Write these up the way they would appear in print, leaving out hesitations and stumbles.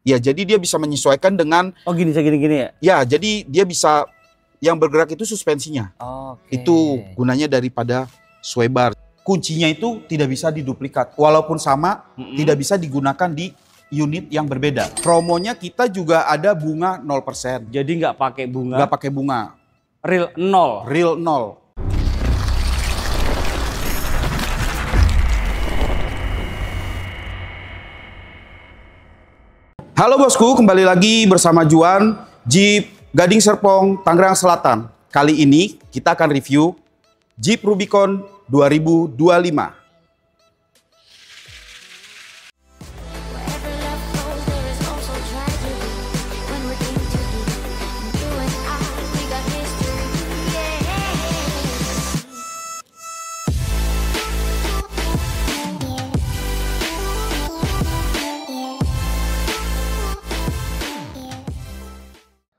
Ya, jadi dia bisa menyesuaikan dengan gini ya. Ya, jadi dia bisa yang bergerak itu suspensinya. Oke. Itu gunanya daripada sway bar. Kuncinya itu tidak bisa diduplikat. Walaupun sama, tidak bisa digunakan di unit yang berbeda. Promonya kita juga ada bunga 0%. Jadi nggak pakai bunga. Nggak pakai bunga. Real 0. Real 0. Halo bosku, kembali lagi bersama Juan, Jeep Gading Serpong, Tangerang Selatan. Kali ini kita akan review Jeep Rubicon 2025.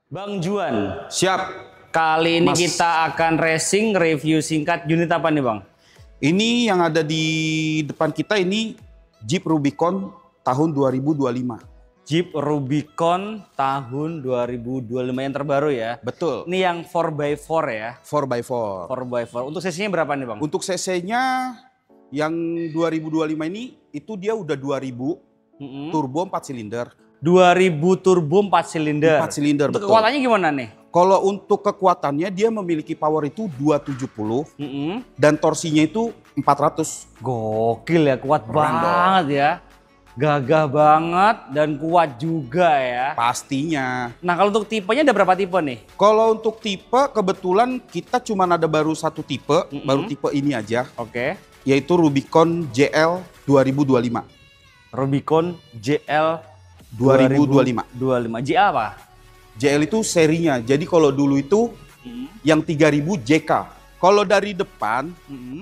Bang Juan, Siap. kali ini Mas. kita akan racing review singkat unit apa nih Bang? Ini yang ada di depan kita ini Jeep Rubicon tahun 2025. Jeep Rubicon tahun 2025 yang terbaru ya? Betul. Ini yang 4x4 ya? 4x4. 4x4. Untuk cc-nya berapa nih Bang? Untuk cc-nya yang 2025 ini itu dia udah 2000 turbo 4 silinder. 2000 turbo 4 silinder. 4 silinder, untuk betul. kekuatannya gimana nih? Kalau untuk kekuatannya dia memiliki power itu 270 dan torsinya itu 400. Gokil ya, kuat Keren banget ya. Gagah banget dan kuat juga ya. Pastinya. Nah kalau untuk tipenya ada berapa tipe nih? Kalau untuk tipe kebetulan kita cuma ada baru satu tipe, baru tipe ini aja. Oke. Yaitu Rubicon JL 2025. Rubicon JL 2025. 25. JL apa? JL itu serinya. Jadi kalau dulu itu yang 3000 JK. Kalau dari depan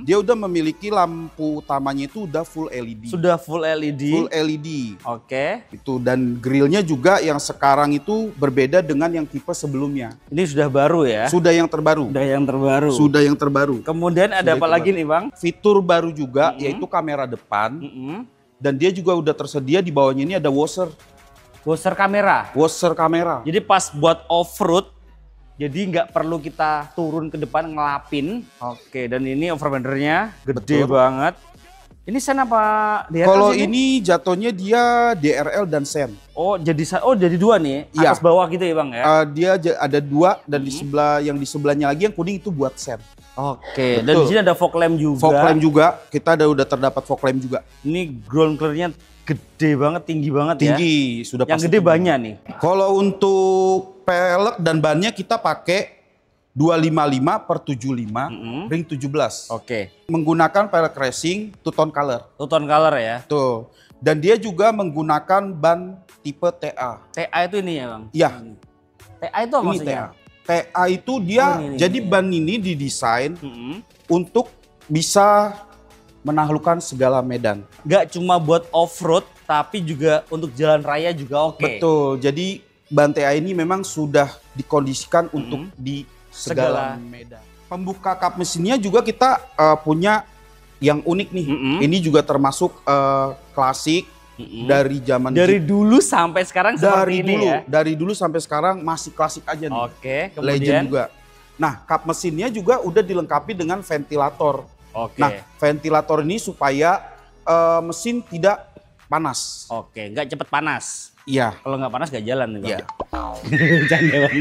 dia udah memiliki lampu utamanya itu udah full LED. Sudah full LED. Full LED. Oke. Itu dan grillnya juga yang sekarang itu berbeda dengan yang tipe sebelumnya. Ini sudah baru ya? Sudah yang terbaru. Sudah yang terbaru. Sudah yang terbaru. Kemudian ada apa lagi nih Bang? Fitur baru juga yaitu kamera depan. Dan dia juga udah tersedia di bawahnya ini ada washer. Washer kamera. Washer kamera. Jadi pas buat off-road, jadi nggak perlu kita turun ke depan ngelapin. Oke, dan ini overbandernya gede banget. Ini sen apa DRL? Kalau ini jatuhnya dia DRL dan sen. Oh jadi dua nih, Iya. atas bawah gitu ya Bang ya? Dia ada dua dan di sebelah yang di sebelahnya lagi yang kuning itu buat sen. Oke, dan di sini ada fog lamp juga. Fog lamp juga, kita udah terdapat fog lamp juga. Ini ground clear-nya gede banget, tinggi banget ya. Tinggi, sudah Yang pasti gede tinggi. banyak nih. Kalau untuk pelek dan bannya kita pakai 255/75 ring 17. Oke. Menggunakan pelek racing two tone color. Two tone color ya. Tuh. Dan dia juga menggunakan ban tipe TA. TA itu ini ya Bang? Iya. TA itu apa Ini maksudnya? TA. TA itu dia ini, jadi ban ini didesain untuk bisa menaklukkan segala medan. Gak cuma buat off-road, tapi juga untuk jalan raya juga oke. Betul. Jadi ban TA ini memang sudah dikondisikan untuk di segala medan. Pembuka kap mesinnya juga kita punya yang unik nih. Ini juga termasuk klasik dari zaman Dari Jeep. dulu sampai sekarang seperti ini ya? Dari dulu sampai sekarang masih klasik aja nih. Oke, Legend kemudian? juga. Nah, kap mesinnya juga udah dilengkapi dengan ventilator. Oke. Nah, ventilator ini supaya mesin tidak panas. Oke, nggak cepet panas. Iya. Kalau nggak panas nggak jalan nih Bang. Iya. Bercanda Bang.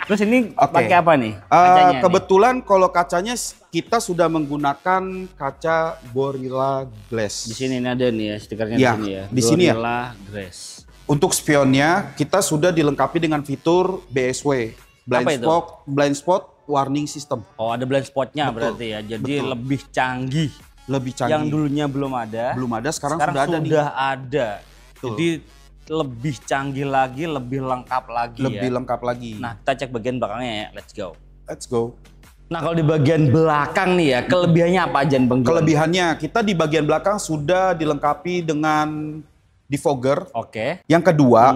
Terus ini Oke. pakai apa nih? Kacanya nih? Kebetulan kalau kacanya kita sudah menggunakan kaca Gorilla Glass. Di sini ada nih ya stikernya Ya, di sini ya. di sini ya. Gorilla Glass. Untuk spionnya kita sudah dilengkapi dengan fitur BSW, Apa itu? blind spot warning system. Oh ada blind spotnya Betul. berarti ya. Jadi Betul. lebih canggih. Lebih canggih. Yang dulunya belum ada. Belum ada, sekarang sudah ada nih. ada. Betul. Jadi lebih canggih lagi, lebih lengkap lagi Lebih ya. lengkap lagi. Nah kita cek bagian belakangnya ya, let's go. Let's go. Nah kalau di bagian belakang nih ya, kelebihannya apa aja Bang? Kelebihannya kita di bagian belakang sudah dilengkapi dengan defogger. Oke. Yang kedua,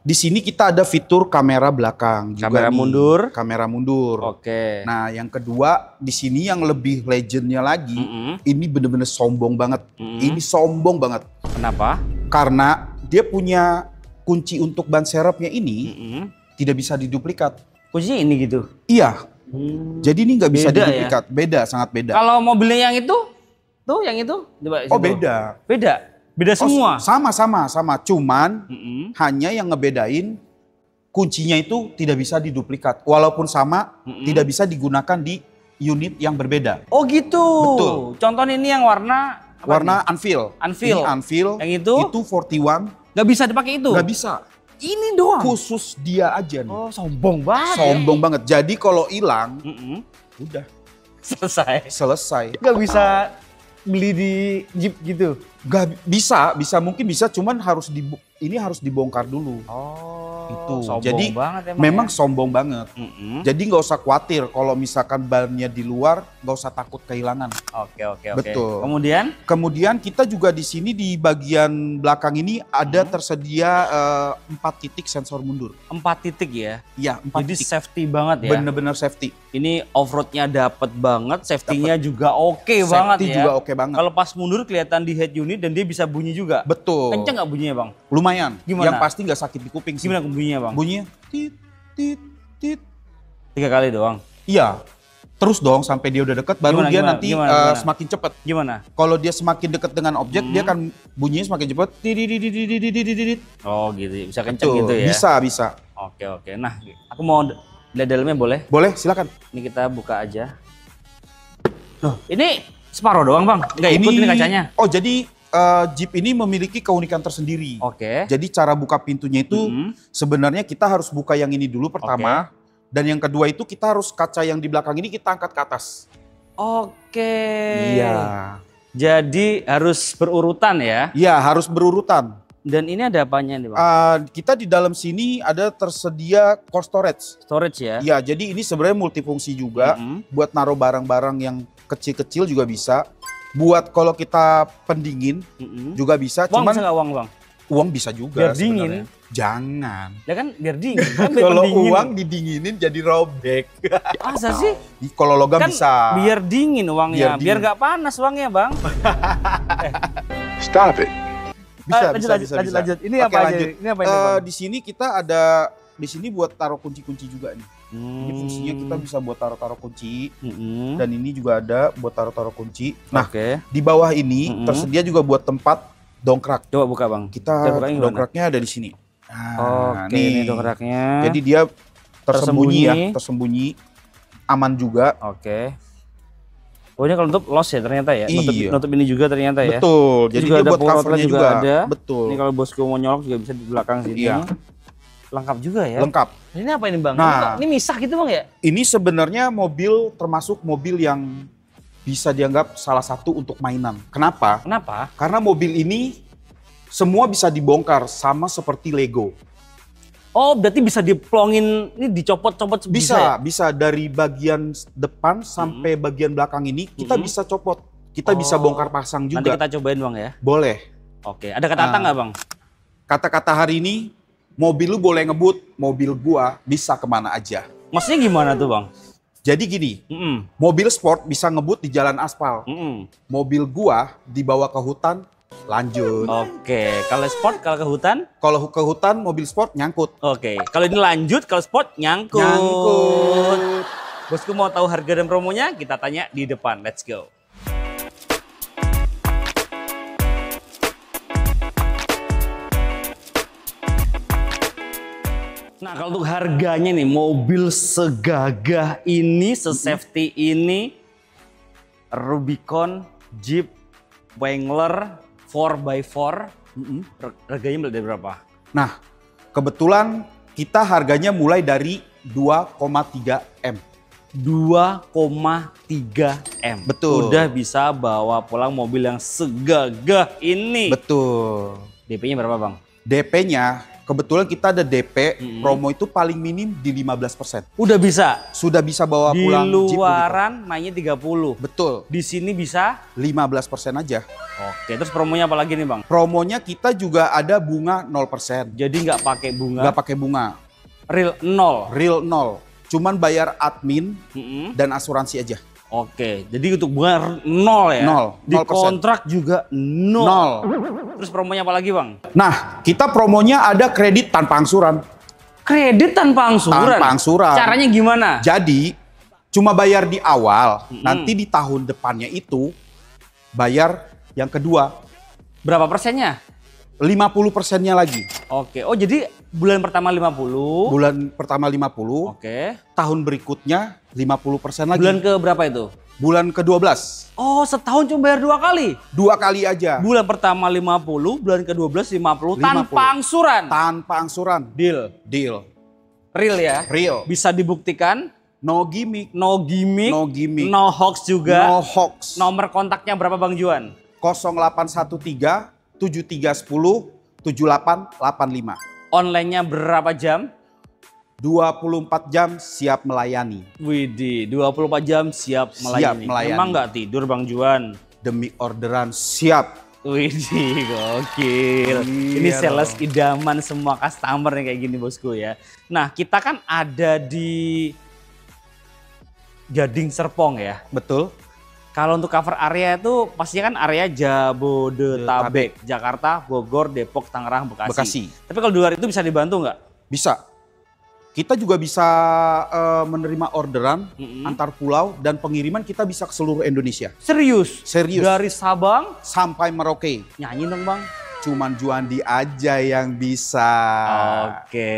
di sini kita ada fitur kamera belakang juga Kamera nih. mundur. Kamera mundur. Oke. Nah, yang kedua di sini yang lebih legendnya lagi, ini bener-bener sombong banget. Ini sombong banget Kenapa? karena dia punya kunci untuk ban serepnya ini tidak bisa diduplikat. Kuncinya ini gitu? Iya. Jadi ini nggak bisa Beda diduplikat. Ya? Beda, sangat beda. Kalau mobilnya yang itu? Tuh yang itu? Coba oh beda. Beda? Beda semua? Sama. Cuman hanya yang ngebedain kuncinya itu tidak bisa diduplikat. Walaupun sama, tidak bisa digunakan di unit yang berbeda. Oh gitu? Betul. Contohnya ini yang warna? Warna Anfield. Anfield. Ini Anfield. Yang itu? Itu 41. Nggak bisa dipakai itu? Nggak bisa. Ini doang? Khusus dia aja nih. Oh sombong banget. Sombong banget. Jadi kalau hilang, udah. Selesai. Nggak bisa beli di Jeep gitu? Nggak bisa, mungkin bisa, cuman harus dibongkar dulu. Itu. Sombong jadi banget memang ya? sombong banget. Jadi nggak usah khawatir kalau misalkan bannya di luar, nggak usah takut kehilangan. Oke. Betul. Kemudian kita juga di sini di bagian belakang ini ada tersedia 4 titik sensor mundur. 4 titik ya? Iya, 4 Jadi titik. safety banget ya? Bener-bener safety. Ini off-roadnya dapet banget, safety-nya juga oke banget Safety ya? juga oke banget. Kalau pas mundur kelihatan di head unit dan dia bisa bunyi juga? Betul. Kenceng nggak bunyinya Bang? Lumayan. Gimana? Yang pasti nggak sakit di kuping sih. Gimana bunyinya Bang? Bunyinya tit, tit, tit. 3 kali doang? Iya. Terus dong sampai dia udah deket baru dia nanti semakin cepet. Gimana? Kalau dia semakin deket dengan objek dia akan bunyinya semakin cepet. Tidididididididididid. Oh gitu, bisa kenceng gitu ya? Bisa. Oke. Nah, aku mau lihat dalamnya boleh? Boleh, silakan. Ini kita buka aja. Loh, ini separuh doang Bang? Nggak ikut ini kacanya? Oh jadi Jeep ini memiliki keunikan tersendiri. Oke. Jadi cara buka pintunya itu sebenarnya kita harus buka yang ini dulu pertama. Dan yang kedua itu kita harus kaca yang di belakang ini kita angkat ke atas. Oke. Iya. Jadi harus berurutan ya? Iya, harus berurutan. Dan ini ada apanya nih Bang? Kita di dalam sini ada tersedia core storage. Storage ya? Iya, jadi ini sebenarnya multifungsi juga. Buat naruh barang-barang yang kecil-kecil juga bisa. Buat kalau kita pendingin juga bisa. Uang Cuman bisa nggak uang Bang? uang bisa juga. Biar dingin? Sebenarnya. Jangan. Ya kan biar dingin. Kan biar Kalau pendingin. uang didinginin jadi robek. Masa sih? Kalau logam Kan bisa. biar dingin uangnya, Biar biar nggak panas uangnya Bang. Stop it. Bisa. Lanjut. Ini Oke, apa aja? lanjut. Ini apa ini Bang? Di sini kita ada buat taruh kunci-kunci juga nih. Ini fungsinya kita bisa buat taruh-taruh kunci. Dan ini juga ada buat taruh-taruh kunci. Nah, di bawah ini tersedia juga buat tempat dongkrak. Coba buka Bang. Kita dongkraknya ada di sini. Nah, ini dongkraknya. Jadi dia tersembunyi, aman juga. Oke. Oh ini kalau nutup los ya ternyata ya? Nutup ini juga ternyata ya? Betul, jadi dia buat covernya juga. Ada. Betul. Ini kalau bosku mau nyolok juga bisa di belakang sini. Iya. Lengkap juga ya? Lengkap. Ini apa ini Bang? Nah, ini misah gitu Bang ya? Ini sebenarnya termasuk mobil yang bisa dianggap salah satu untuk mainan. Kenapa? Karena mobil ini semua bisa dibongkar sama seperti Lego. Oh berarti bisa diplongin, ini dicopot-copot bisa ya? Bisa dari bagian depan sampai bagian belakang ini kita bisa copot. Kita bisa bongkar pasang juga. Nanti kita cobain Bang ya? Boleh. Oke, ada kata-kata nggak Bang? Kata-kata hari ini, mobil lu boleh ngebut, mobil gua bisa kemana aja. Maksudnya gimana tuh Bang? Jadi gini, mobil sport bisa ngebut di jalan aspal. Mobil gua dibawa ke hutan, lanjut. Oke, kalau sport, kalau ke hutan? Kalau ke hutan, mobil sport nyangkut. Oke, kalau ini lanjut, kalau sport nyangkut. Bosku mau tahu harga dan promonya? Kita tanya di depan. Let's go. Nah, kalau untuk harganya nih, mobil segagah ini, se-safety ini, Rubicon Jeep Wrangler 4x4, harganya mulai dari berapa? Nah, kebetulan kita harganya mulai dari 2,3 M. 2,3 M. Betul. Udah bisa bawa pulang mobil yang segagah ini. Betul. DP-nya berapa Bang? DP-nya, kebetulan kita ada DP, promo itu paling minim di 15%. Udah bisa? Sudah bisa bawa pulang Jeep. Di luaran mainnya 30. Betul. Di sini bisa? 15% aja. Oke, terus promonya apa lagi nih Bang? Promonya kita juga ada bunga 0%. Jadi nggak pakai bunga? Nggak pakai bunga. Real 0? Real 0. Cuman bayar admin dan asuransi aja. Oke, jadi untuk bunga 0 ya? 0. Di kontrak juga 0. Terus promonya apa lagi Bang? Nah, kita promonya ada kredit tanpa angsuran. Kredit tanpa angsuran? Tanpa angsuran. Caranya gimana? Jadi, cuma bayar di awal, nanti di tahun depannya itu bayar yang kedua. Berapa persennya? 50%-nya lagi. Oke, oh jadi bulan pertama 50. Bulan pertama 50. Oke. Tahun berikutnya 50% lagi. Bulan ke berapa itu? Bulan ke-12. Oh, setahun cuma bayar 2 kali? 2 kali aja. Bulan pertama 50, bulan ke-12 50 tanpa angsuran? Tanpa angsuran. Deal? Deal. Real ya? Real. Bisa dibuktikan? No gimmick. No gimmick? No gimmick. No hoax juga? No hoax. Nomor kontaknya berapa Bang Juan? 0813 7310 7885. Online-nya berapa jam? 24 jam siap melayani. Widih, 24 jam siap melayani. Siap melayani. Emang nggak tidur Bang Juan? Demi orderan siap. Widih, gokil. Ini sales idaman semua customer nih kayak gini bosku ya. Nah, kita kan ada di Gading Serpong ya. Betul. Kalau untuk cover area itu pastinya kan area Jabodetabek, Jakarta, Bogor, Depok, Tangerang, Bekasi. Tapi kalau di luar itu bisa dibantu nggak? Bisa. Kita juga bisa menerima orderan antar pulau dan pengiriman kita bisa ke seluruh Indonesia. Serius? Serius. Dari Sabang sampai Merauke. Nyanyi dong Bang. Cuman Juandi aja yang bisa. Oke.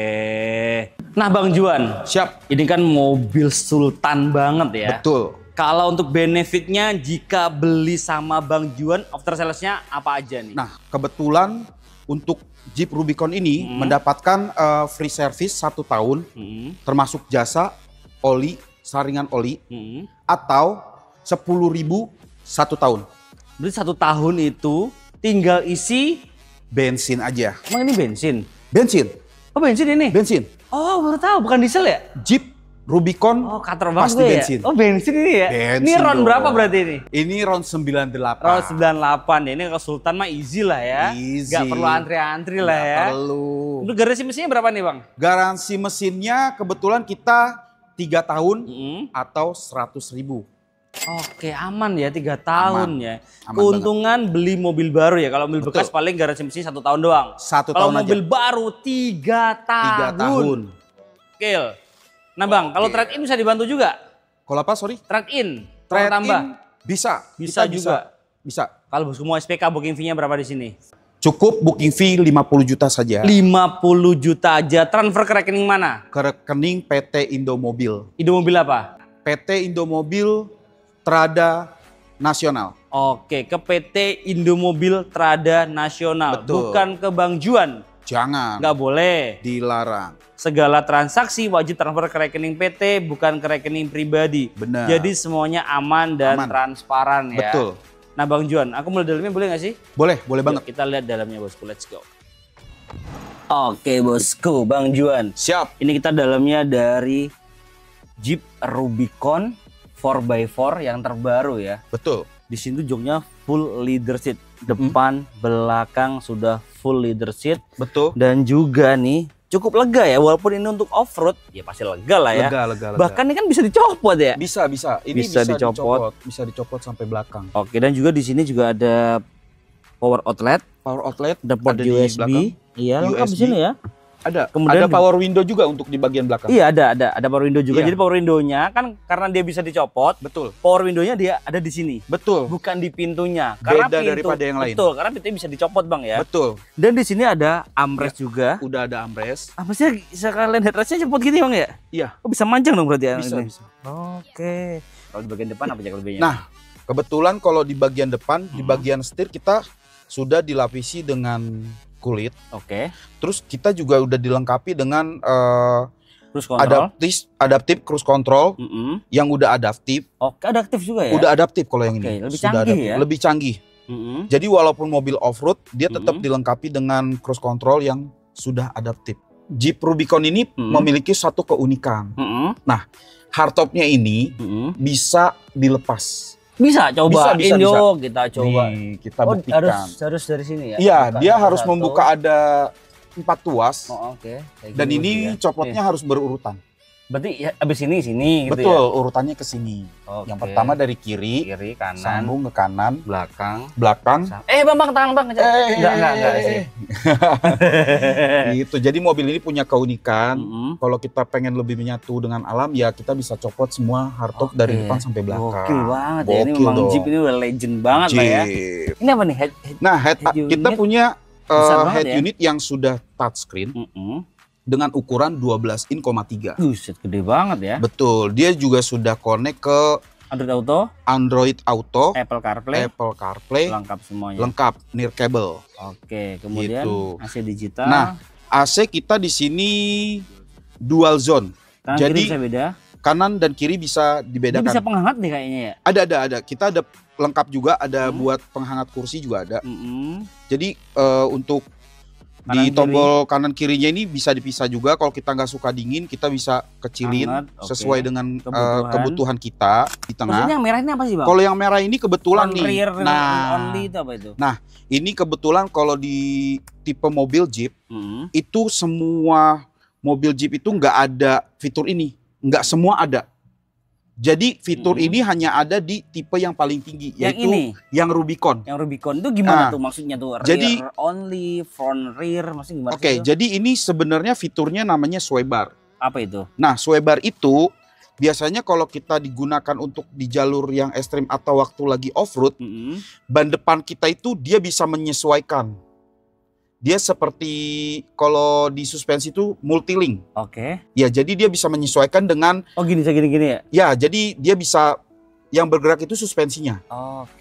Nah Bang Juan. Siap. Ini kan mobil sultan banget ya. Betul. Kalau untuk benefitnya jika beli sama Bang Juan, after salesnya apa aja nih? Nah kebetulan untuk Jeep Rubicon ini mendapatkan free service 1 tahun, termasuk jasa, oli, saringan oli, atau 10.000 1 tahun. Berarti 1 tahun itu tinggal isi bensin aja. Emang ini bensin? Bensin. Oh bensin ini? Bensin. Oh baru tahu, bukan diesel ya? Jeep Rubicon kater banget pasti ya? bensin. Oh bensin ini ya? Bensin ini RON dong. berapa berarti ini? Ini RON 98. RON 98 ya, ini ke Sultan mah easy lah ya. Easy. Gak perlu antri-antri lah ya. Gak perlu. Untuk garansi mesinnya berapa nih Bang? Garansi mesinnya kebetulan kita 3 tahun atau 100.000. Oke aman ya 3 tahun aman. Ya. Aman Keuntungan banget. Beli mobil baru ya. Kalau mobil bekas paling garansi mesinnya 1 tahun doang. 1 tahun Kalau aja. mobil baru 3 tahun. 3 tahun. Gokil. Nah Bang, kalau trade-in bisa dibantu juga? Kalau apa sorry? Trade-in. Trade-in bisa. Bisa juga. Bisa. Kalau bosku mau SPK booking fee-nya berapa di sini? Cukup booking fee 50 juta saja. 50 juta aja. Transfer ke rekening mana? Ke rekening PT Indomobil. Indomobil apa? PT Indomobil Trada Nasional. Oke, ke PT Indomobil Trada Nasional. Betul. Bukan ke Bang Juan. Jangan. Nggak boleh. Dilarang. Segala transaksi wajib transfer ke rekening PT, bukan ke rekening pribadi. Benar. Jadi semuanya aman dan transparan ya. Betul. Nah Bang Juan, aku mulai dalamnya boleh nggak sih? Boleh banget. Yuk, kita lihat dalamnya bosku, let's go. Oke bosku, Bang Juan. Siap. Ini kita dalamnya dari Jeep Rubicon 4x4 yang terbaru ya. Betul. Di sini joknya full leather seat. Depan, belakang sudah full leather seat. Betul. Dan juga nih cukup lega ya, walaupun ini untuk off-road, ya pasti lega lah ya. Lega. Bahkan ini kan bisa dicopot ya? Bisa. Ini bisa dicopot. Bisa dicopot sampai belakang. Oke, dan juga di sini juga ada power outlet. Power outlet. Ada port ada di USB. belakang. Iya, lengkap di USB. sini ya. Ada. Kemudian ada power window juga untuk di bagian belakang. Iya, ada power window juga. Iya. Jadi power window-nya kan karena dia bisa dicopot. Betul. Power window-nya dia ada di sini. Betul. Bukan di pintunya. Beda daripada yang lain. Betul, karena pintunya bisa dicopot Bang ya. Betul. Dan di sini ada armrest juga. Udah ada armrest. Maksudnya sekalian headrestnya cepot gini Bang ya? Iya. Oh bisa manjang dong berarti ya? Bisa. Oke. Kalau di bagian depan apa aja kelebihannya? Nah, kebetulan kalau di bagian depan, di bagian setir kita sudah dilapisi dengan kulit. Oke. Terus kita juga udah dilengkapi dengan Cruise control. adaptif cruise control yang udah adaptif. Oke, adaptif juga ya? Udah adaptif kalau yang ini. Lebih Sudah canggih adaptif. ya? Lebih canggih. Jadi walaupun mobil off-road, dia tetap dilengkapi dengan cruise control yang sudah adaptif. Jeep Rubicon ini memiliki satu keunikan. Nah, hardtopnya ini bisa dilepas. Bisa coba Bisa. kita coba. Nih, kita buktikan. Harus dari sini ya? Iya, Buka dia satu-satu. harus membuka ada 4 tuas. Oh, oke. Kayak Dan gini ini ya. copotnya harus berurutan. Berarti ya, abis ini sini gitu. Betul, ya? urutannya ke sini. Oke. Yang pertama dari kiri, kanan, sambung ke kanan, belakang. Bang, tangan Bang. Enggak sih. Gitu. Jadi mobil ini punya keunikan. Kalau kita pengen lebih menyatu dengan alam, ya kita bisa copot semua hardtop dari depan sampai belakang. Gokil banget ya. Ini memang Jeep ini udah legend banget lah ya. Ini apa nih? Head kita punya head unit yang sudah touchscreen. Dengan ukuran 12,3 in. Buset, gede banget ya. Betul, dia juga sudah connect ke Android Auto, Apple CarPlay, lengkap semuanya. Lengkap, near cable. Oke, kemudian gitu. AC digital. Nah, AC kita di sini dual zone. Jadi bisa beda. Kanan dan kiri bisa dibedakan. Ini bisa penghangat nih kayaknya ya. Ada. Kita ada lengkap juga, ada buat penghangat kursi juga ada. Jadi untuk di tombol kanan kirinya ini bisa dipisah juga. Kalau kita nggak suka dingin, kita bisa kecilin sesuai dengan kebutuhan kita di tengah. Maksudnya yang merah ini apa sih Bang? Kalau yang merah ini kebetulan nih. Only itu apa itu? Nah, ini kebetulan kalau di tipe mobil Jeep itu semua mobil Jeep itu nggak ada fitur ini, nggak semua ada. Jadi fitur ini hanya ada di tipe yang paling tinggi, yaitu yang Rubicon. Yang Rubicon itu gimana tuh maksudnya tuh? Rear only, front rear, maksudnya gimana? Oke, jadi ini sebenarnya fiturnya namanya sway bar. Apa itu? Nah, sway bar itu biasanya kalau kita digunakan untuk di jalur yang ekstrim atau waktu lagi off-road, ban depan kita itu dia bisa menyesuaikan. Dia seperti kalau di suspensi itu multilink. Oke. Ya, jadi dia bisa menyesuaikan dengan gini ya. Ya, jadi dia bisa yang bergerak itu suspensinya.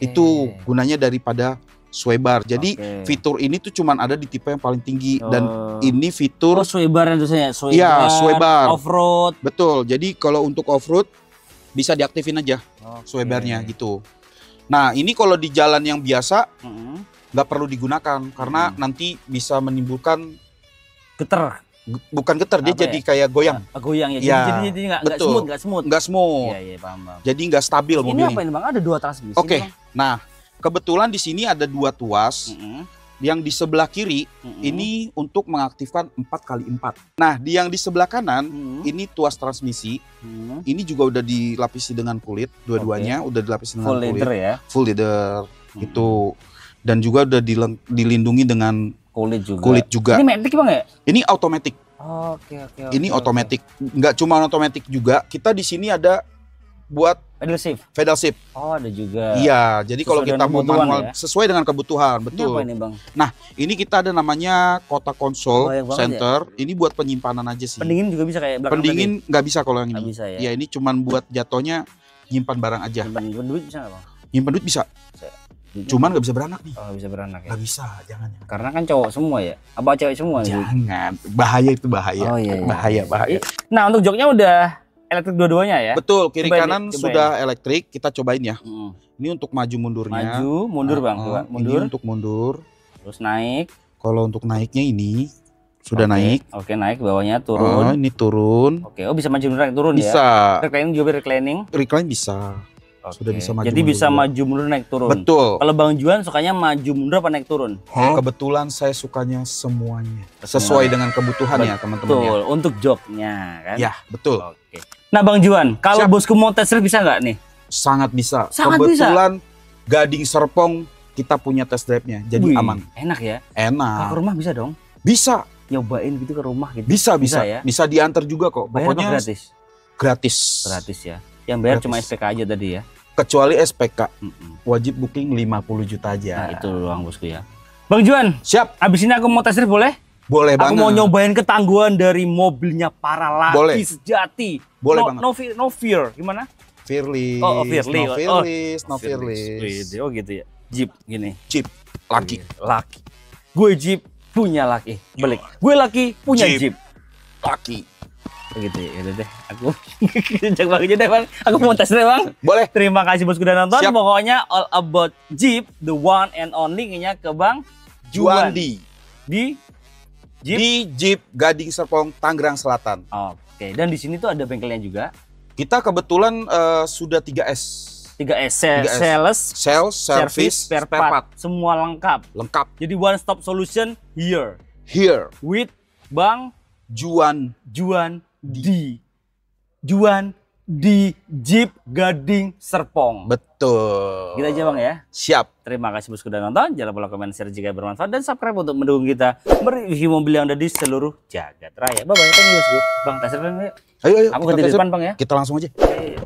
Itu gunanya daripada sway bar. Jadi fitur ini tuh cuman ada di tipe yang paling tinggi dan ini fitur sway bar itu saya. Sway bar. Off-road. Betul. Jadi kalau untuk off-road bisa diaktifin aja sway barnya gitu. Nah, ini kalau di jalan yang biasa nggak perlu digunakan karena nanti bisa menimbulkan getar. Bukan getar, dia jadi kayak goyang. Goyang ya. Jadi nggak smooth. Iya, paham. Jadi nggak stabil mobilnya. Ini apa ini Bang? Ada 2 transmisi. Oke. Nah, kebetulan di sini ada 2 tuas. Yang di sebelah kiri ini untuk mengaktifkan 4x4. Nah, di yang di sebelah kanan ini tuas transmisi. Ini juga udah dilapisi dengan kulit, dua-duanya udah dilapisi dengan kulit. Full leather ya. Full leather gitu. Dan juga udah dilindungi dengan kulit juga. Ini matic Bang ya? Ini automatic. Oke. Ini automatic. Nggak cuma automatic juga. Kita di sini ada buat pedal shift. Ada juga. Iya, jadi kalau kita mau manual sesuai dengan kebutuhan, betul. Ini apa ini Bang? Nah, ini kita ada namanya kotak konsol center. Ini buat penyimpanan aja sih. Pendingin juga bisa kayak belakang. Pendingin nggak bisa kalau yang ini. Nggak bisa ya? Ya, ini cuman buat jatuhnya nyimpan barang aja. Nyimpan duit bisa nggak Bang? Nyimpan duit bisa. Cuman nggak bisa beranak nih. Bisa beranak ya? Nggak bisa, jangan. Karena kan cowok semua ya? Apa cewek semua? Jangan, bahaya itu bahaya. Bahaya. Nah, untuk joknya udah elektrik dua-duanya ya? Betul, kiri kanan sudah elektrik. Kita cobain ya. Ini untuk maju mundurnya. Mundur Bang. Mundur. Ini untuk mundur. Terus naik. Kalau untuk naiknya ini sudah naik. Oke, naik, bawahnya turun. Ini turun. Oke, bisa maju mundur naik turun ya? Bisa. Reclining juga reclining? Recline bisa. Sudah bisa maju. Jadi bisa maju mundur naik turun. Betul. Kalau Bang Juan sukanya maju mundur apa naik turun? Kebetulan saya sukanya semuanya. Sesuai dengan kebutuhan ya teman-teman. Betul. Untuk joknya kan? Ya, betul. Oke. Nah Bang Juan, kalau bosku mau test drive bisa nggak nih? Sangat bisa. Kebetulan Gading Serpong kita punya test drive-nya. Jadi aman. Enak ya? Enak. Ke rumah bisa dong? Bisa. Nyobain gitu ke rumah gitu? Bisa ya? Bisa diantar juga kok. Pokoknya gratis? Gratis ya? Yang bayar cuma SPK aja tadi ya? Kecuali SPK, wajib booking 50 juta aja. Nah itu doang bosku ya. Bang Juan, siap. Abis ini aku mau test drive boleh? Boleh banget. Aku mau nyobain ketangguhan dari mobilnya para laki sejati. Boleh banget. No fear, gimana? Fearless. No fearless. Oh gitu ya. Jeep gini. Jeep, laki. Gue Jeep punya laki. Balik. Gue laki punya Jeep. Laki. Begitu ya, udah deh. Aku kejak banget deh Bang. Aku mau tes deh Bang. Boleh. Terima kasih bosku udah nonton. Siap. Pokoknya all about Jeep, the one and only nya ke Bang Juandi. Di Jeep Gading Serpong, Tangerang Selatan. Oke. Dan di sini tuh ada bengkelnya juga. Kita kebetulan sudah 3S. 3S. Sales, service, spare part. Semua lengkap. Jadi one stop solution here. With Bang Juandi. Juan di Jeep Gading Serpong. Betul. Gitu aja Bang ya. Siap. Terima kasih bosku sudah nonton. Jangan lupa komen, share jika bermanfaat dan subscribe untuk mendukung kita mereview mobil yang ada di seluruh jagat raya. Bye bye. Thank you bosku. Bang, tes depan yuk. Ayo. Aku ganti di depan Bang ya. Kita langsung aja. Ayo.